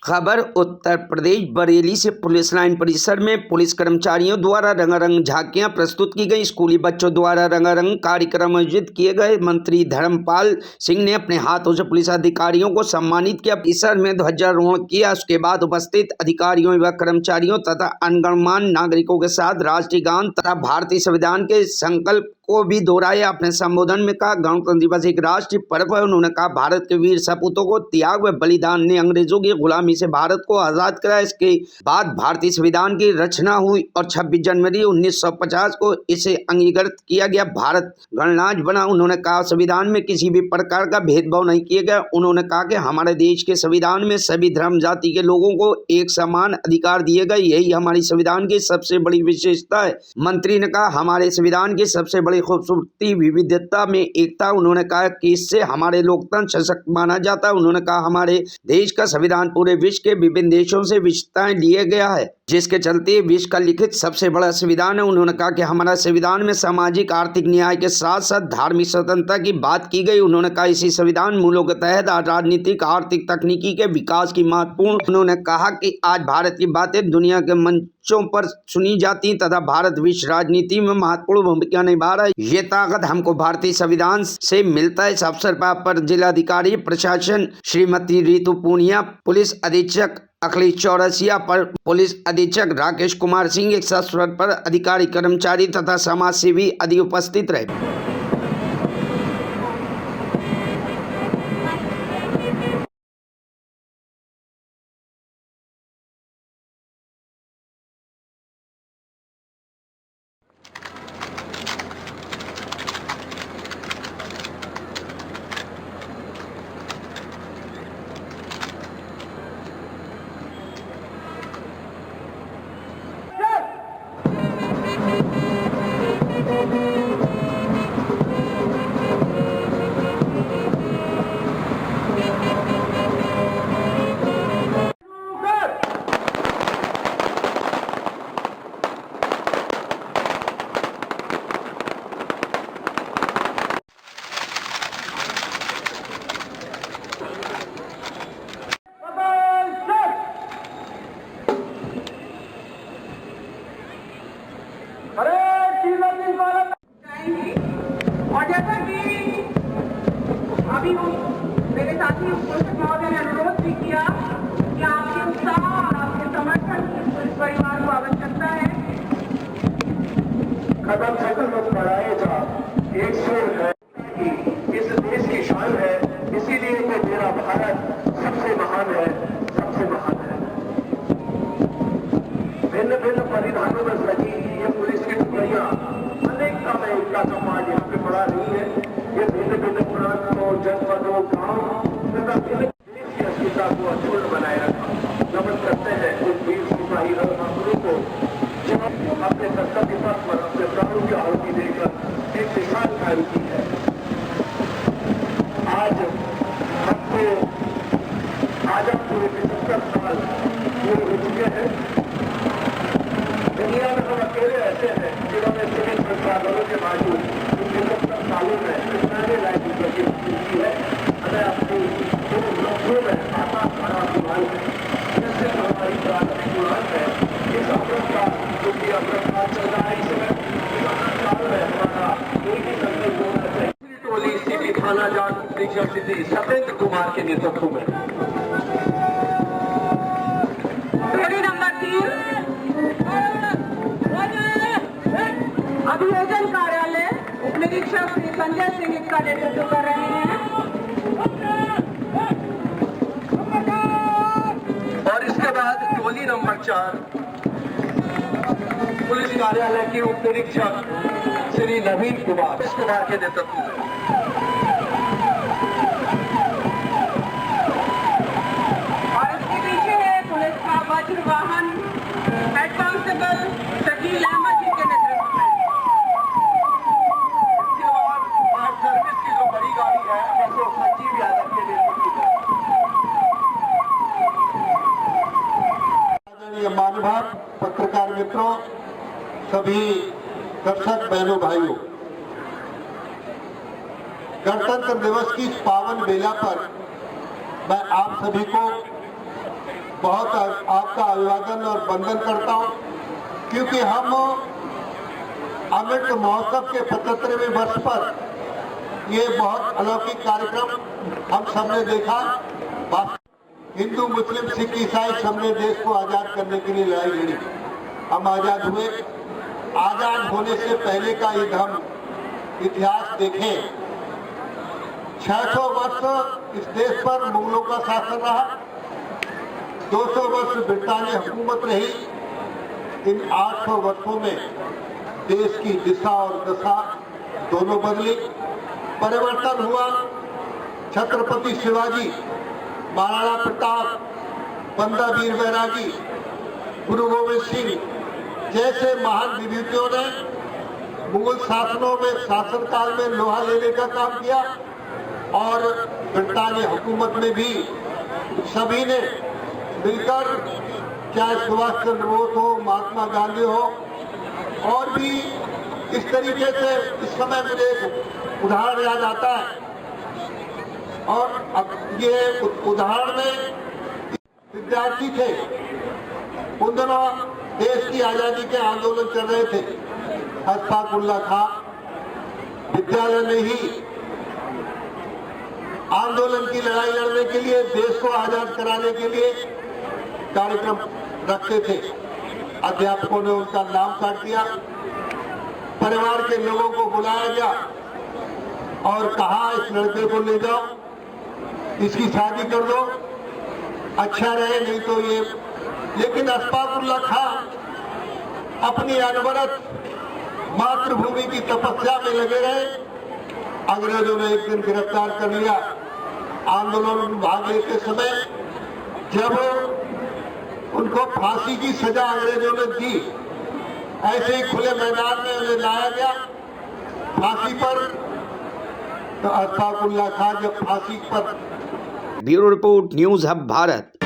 खबर उत्तर प्रदेश बरेली से police line परिसर में पुलिस कर्मचारियों द्वारा रंगारंग झांकियां प्रस्तुत की गई। स्कूली बच्चों द्वारा रंगारंग कार्यक्रम आयोजित किए गए। मंत्री धर्मपाल सिंह ने अपने हाथों से पुलिस अधिकारियों को सम्मानित किया। परिसर में ध्वजारोहण किया। उसके बाद उपस्थित अधिकारियों व कर्मचारियों तथा गणमान्य नागरिकों के साथ राष्ट्रीय गान तथा भारतीय संविधान के संकल्प को भी दोहराया। अपने संबोधन में कहा, गणतंत्र दिवस एक राष्ट्रीय पर्व है। उन्होंने कहा, भारत के वीर सपूतों को त्याग व बलिदान ने अंग्रेजों की गुलामी से भारत को आजाद कराया। इसके बाद भारतीय संविधान की रचना हुई और 26 जनवरी 1950 को इसे अंगीकृत किया गया। भारत गणराज्य बना। उन्होंने कहा, संविधान में किसी भी प्रकार का भेदभाव नहीं किया गया। उन्होंने कहा कि हमारे देश के संविधान में सभी धर्म जाति के लोगों को एक समान अधिकार दिए गए। यही हमारी संविधान की सबसे बड़ी विशेषता है। मंत्री ने कहा, हमारे संविधान की सबसे बड़ी खूबसूरती विविधता में एकता। उन्होंने कहा कि इससे हमारे लोकतंत्र सशक्त माना जाता है। उन्होंने कहा, हमारे देश का संविधान पूरे विश्व के विभिन्न देशों से विशेषताएं लिए गया है, जिसके चलते विश्व का लिखित सबसे बड़ा संविधान है। उन्होंने कहा कि हमारा संविधान में सामाजिक आर्थिक न्याय के साथ साथ धार्मिक स्वतंत्रता की बात की गई। उन्होंने कहा, इसी संविधान मूल्यों के तहत राजनीतिक आर्थिक तकनीकी के विकास की महत्वपूर्ण। उन्होंने कहा कि आज भारत की बातें दुनिया के मंचों पर सुनी जाती तथा भारत विश्व राजनीति में महत्वपूर्ण भूमिका निभा रहा है। ये ताकत हमको भारतीय संविधान से मिलता है। इस अवसर पर जिलाधिकारी प्रशासन श्रीमती रितु पूनिया, पुलिस अधीक्षक अखिलेश चौरसिया, पर पुलिस अधीक्षक राकेश कुमार सिंह, एक स्तर पर अधिकारी कर्मचारी तथा समाज सेवी आदि उपस्थित रहे। और जैसा कि अभी मेरे साथी पोषक महोदय ने अनुरोध भी किया कि आपके उत्साह और आपके समर्थन की इस परिवार को आवश्यकता है। कदम से कदम बढ़ाएगा, एक सुर है, इस देश की शान है। इसीलिए तो मेरा भारत सबसे महान है, सबसे महान है। भिन्न भिन्न परिधानों में सजी ये पुलिस की टुकड़ियां अनेकता में एकता का पाठ यहाँ पे पड़ा नहीं है। ये भिन्न भिन्न प्रांतों, जनपदों, गांव तथा भिन्न देश की अस्मिता को अक्षुण्ण बनाए रखा। नमन करते हैं उन वीर सिपाही बहादुरों को जो अपने कर्तव्य पथ पर अपने प्राणों की आहुति देकर एक मिसाल कायम की है। आज हमको आजाद पूरे 75 साल पूरे हो चुके हैं। दुनिया में हम अकेले ऐसे हैं जिन्होंने सिविल संसाधनों के बावजूद इन 75 सालों में किसानी लाइफ की है। हमें अपनी लक्ष्यों में आकाश भरा अभिमान है, जिससे हमारी प्राथमिक उड़ान है। इस अमृत का जो कि अमृत काल चल रहा है, इसमें इस अमृत काल में हमारा एक ही संकल्प होना चाहिए। टोली सीपी थाना जाट परीक्षा सिद्धि सत्येंद्र कुमार के नेतृत्व में अभियोजन कार्यालय उप निरीक्षक श्री संजय सिंह इसका नेतृत्व कर रहे हैं। और इसके बाद टोली नंबर 4 पुलिस कार्यालय के उप निरीक्षक श्री नवीन कुमार के नेतृत्व में। और इसके पीछे है पुलिस का वज्र वाहन हेड कांस्टेबल शकील अहमद जी के नेतृत्व में। सर्विस की जो बड़ी गाड़ी है अशोक संजीव यादव के नेतृत्व में। आदरणीय महानुभाव, पत्रकार मित्रों, सभी दर्शक बहनों भाइयों, गणतंत्र दिवस की इस पावन बेला पर मैं आप सभी को बहुत आपका अभिवादन और वंदन करता हूं, क्योंकि हम अमृत महोत्सव के 75वें वर्ष पर ये बहुत अलौकिक कार्यक्रम हम सबने देखा। हिंदू, मुस्लिम, सिख, ईसाई सबने देश को आजाद करने के लिए लड़ाई लड़ी। हम आजाद हुए। आजाद होने से पहले का यदि हम इतिहास देखें, 600 वर्ष इस देश पर मुगलों का शासन रहा, 200 वर्ष ब्रिटानिया हुकूमत रही। इन 800 वर्षों में देश की दिशा और दशा दोनों बदली, परिवर्तन हुआ। छत्रपति शिवाजी, महाराणा प्रताप, बंदा वीर बैरागी, गुरु गोविंद सिंह जैसे महान विभूतियों ने मुगल शासनों में शासनकाल में लोहा लेने का काम किया, और ब्रिटानिया हुकूमत में भी सभी ने मिलकर, चाहे सुभाष चंद्र बोस हो, महात्मा गांधी हो, और भी इस तरीके से इस समय मुझे एक उदाहरण याद आता है। और अब ये उदाहरण में विद्यार्थी थे, उन दिनों देश की आजादी के आंदोलन चल रहे थे। अशफाक उल्लाह खां विद्यालय में ही आंदोलन की लड़ाई लड़ने के लिए, देश को आजाद कराने के लिए कार्यक्रम रखते थे। अध्यापकों ने उनका नाम काट दिया, परिवार के लोगों को बुलाया गया और कहा इस लड़के को ले जाओ, इसकी शादी कर दो, अच्छा रहे, नहीं तो ये। लेकिन अशफाक उल्लाह खां अपनी अनवरत मातृभूमि की तपस्या में लगे रहे। अंग्रेजों ने एक दिन गिरफ्तार कर लिया। आंदोलन में भाग लेते समय जब उनको फांसी की सजा अंग्रेजों ने दी, ऐसे ही खुले मैदान में उन्हें लाया गया फांसी पर। तो अशफाक उल्लाह खां जब फांसी पर। Bureau report, news hub Bharat.